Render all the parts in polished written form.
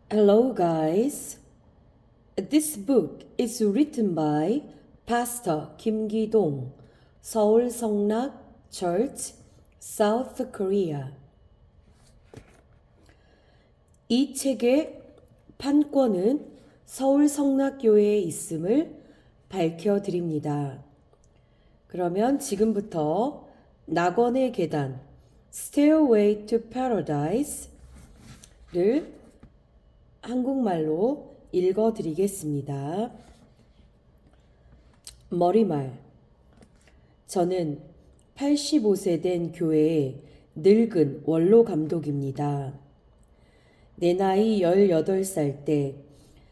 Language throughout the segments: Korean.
Hello, guys. This book is written by Pastor Kim Gi-dong, Seoul Seongnak Church, South Korea. 이 책의 판권은 서울 성락교회에 있음을 밝혀드립니다. 그러면 지금부터 낙원의 계단, Stairway to Paradise를 한국말로 읽어드리겠습니다. 머리말. 저는 85세 된 교회의 늙은 원로 감독입니다. 내 나이 18살 때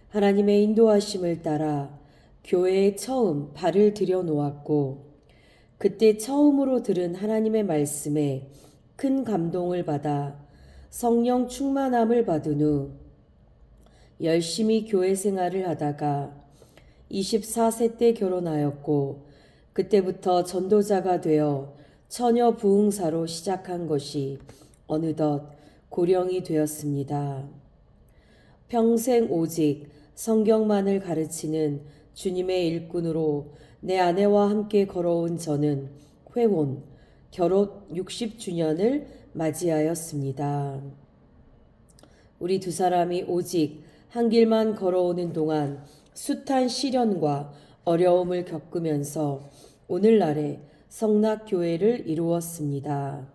하나님의 인도하심을 따라 교회에 처음 발을 들여놓았고, 그때 처음으로 들은 하나님의 말씀에 큰 감동을 받아 성령 충만함을 받은 후 열심히 교회 생활을 하다가 24세 때 결혼하였고, 그때부터 전도자가 되어 처녀 부흥사로 시작한 것이 어느덧 고령이 되었습니다. 평생 오직 성경만을 가르치는 주님의 일꾼으로 내 아내와 함께 걸어온 저는 회혼, 결혼 60주년을 맞이하였습니다. 우리 두 사람이 오직 한 길만 걸어오는 동안 숱한 시련과 어려움을 겪으면서 오늘날의 성락교회를 이루었습니다.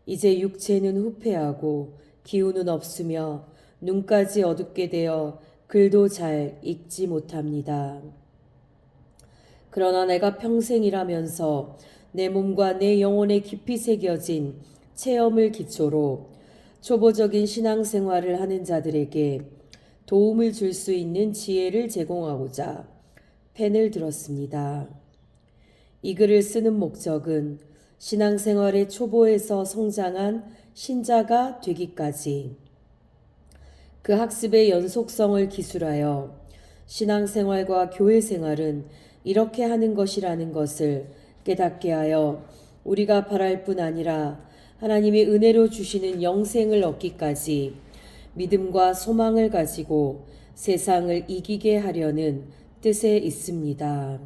이제 육체는 후패하고 기운은 없으며 눈까지 어둡게 되어 글도 잘 읽지 못합니다. 그러나 내가 평생 일하면서 내 몸과 내 영혼에 깊이 새겨진 체험을 기초로 초보적인 신앙생활을 하는 자들에게 도움을 줄 수 있는 지혜를 제공하고자 펜을 들었습니다. 이 글을 쓰는 목적은 신앙생활의 초보에서 성장한 신자가 되기까지 그 학습의 연속성을 기술하여 신앙생활과 교회생활은 이렇게 하는 것이라는 것을 깨닫게 하여 우리가 바랄 뿐 아니라 하나님의 은혜로 주시는 영생을 얻기까지 믿음과 소망을 가지고 세상을 이기게 하려는 뜻에 있습니다.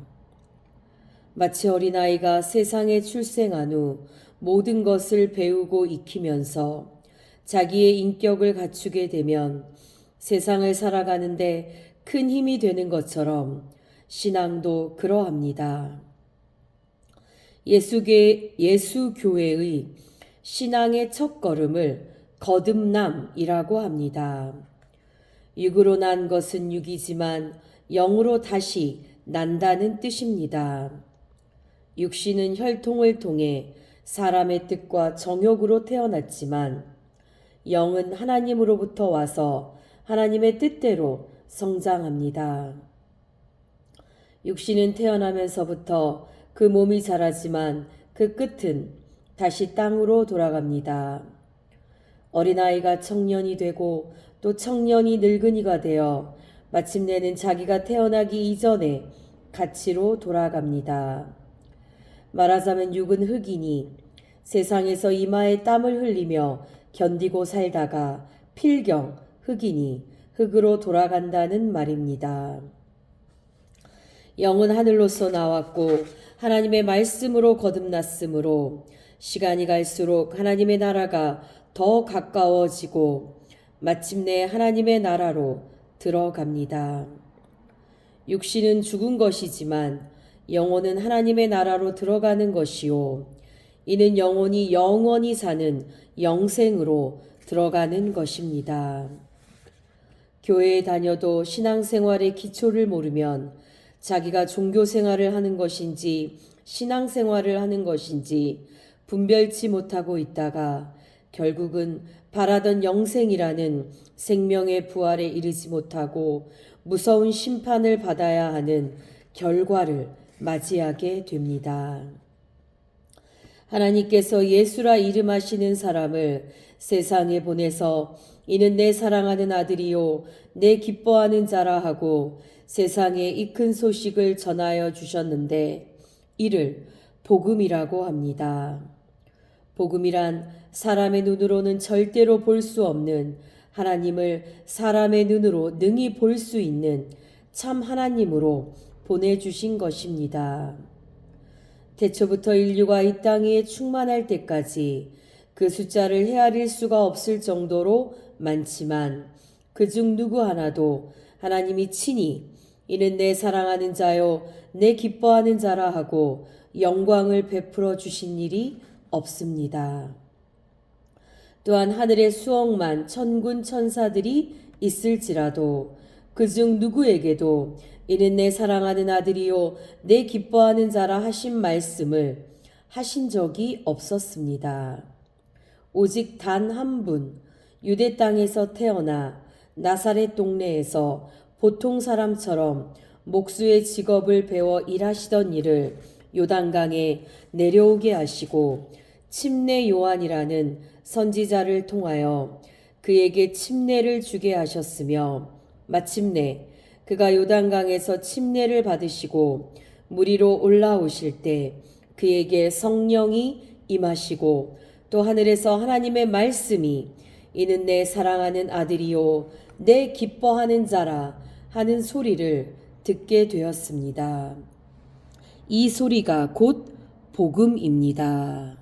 마치 어린아이가 세상에 출생한 후 모든 것을 배우고 익히면서 자기의 인격을 갖추게 되면 세상을 살아가는데 큰 힘이 되는 것처럼 신앙도 그러합니다. 예수교회의 신앙의 첫걸음을 거듭남이라고 합니다. 육으로 난 것은 육이지만 영으로 다시 난다는 뜻입니다. 육신은 혈통을 통해 사람의 뜻과 정욕으로 태어났지만 영은 하나님으로부터 와서 하나님의 뜻대로 성장합니다. 육신은 태어나면서부터 그 몸이 자라지만 그 끝은 다시 땅으로 돌아갑니다. 어린아이가 청년이 되고 또 청년이 늙은이가 되어 마침내는 자기가 태어나기 이전에 가치로 돌아갑니다. 말하자면 육은 흙이니 세상에서 이마에 땀을 흘리며 견디고 살다가 필경 흙이니 흙으로 돌아간다는 말입니다. 영은 하늘로서 나왔고 하나님의 말씀으로 거듭났으므로 시간이 갈수록 하나님의 나라가 더 가까워지고 마침내 하나님의 나라로 들어갑니다. 육신은 죽은 것이지만 영혼은 하나님의 나라로 들어가는 것이요, 이는 영혼이 영원히 사는 영생으로 들어가는 것입니다. 교회에 다녀도 신앙생활의 기초를 모르면 자기가 종교생활을 하는 것인지 신앙생활을 하는 것인지 분별치 못하고 있다가 결국은 바라던 영생이라는 생명의 부활에 이르지 못하고 무서운 심판을 받아야 하는 결과를 맞이하게 됩니다. 하나님께서 예수라 이름하시는 사람을 세상에 보내서 이는 내 사랑하는 아들이요 내 기뻐하는 자라 하고 세상에 이 큰 소식을 전하여 주셨는데 이를 복음이라고 합니다. 복음이란 사람의 눈으로는 절대로 볼 수 없는 하나님을 사람의 눈으로 능히 볼 수 있는 참 하나님으로 보내주신 것입니다. 태초부터 인류가 이 땅에 충만할 때까지 그 숫자를 헤아릴 수가 없을 정도로 많지만 그중 누구 하나도 하나님이 친히 이는 내 사랑하는 자요 내 기뻐하는 자라 하고 영광을 베풀어 주신 일이 없습니다. 또한 하늘에 수억만 천군 천사들이 있을지라도 그중 누구에게도 이는 내 사랑하는 아들이요 내 기뻐하는 자라 하신 말씀을 하신 적이 없었습니다. 오직 단 한 분, 유대 땅에서 태어나 나사렛 동네에서 보통 사람처럼 목수의 직업을 배워 일하시던 일을 요단강에 내려오게 하시고 침례 요한이라는 선지자를 통하여 그에게 침례를 주게 하셨으며 마침내 그가 요단강에서 침례를 받으시고 물 위로 올라오실 때 그에게 성령이 임하시고 또 하늘에서 하나님의 말씀이 이는 내 사랑하는 아들이요 내 기뻐하는 자라 하는 소리를 듣게 되었습니다. 이 소리가 곧 복음입니다.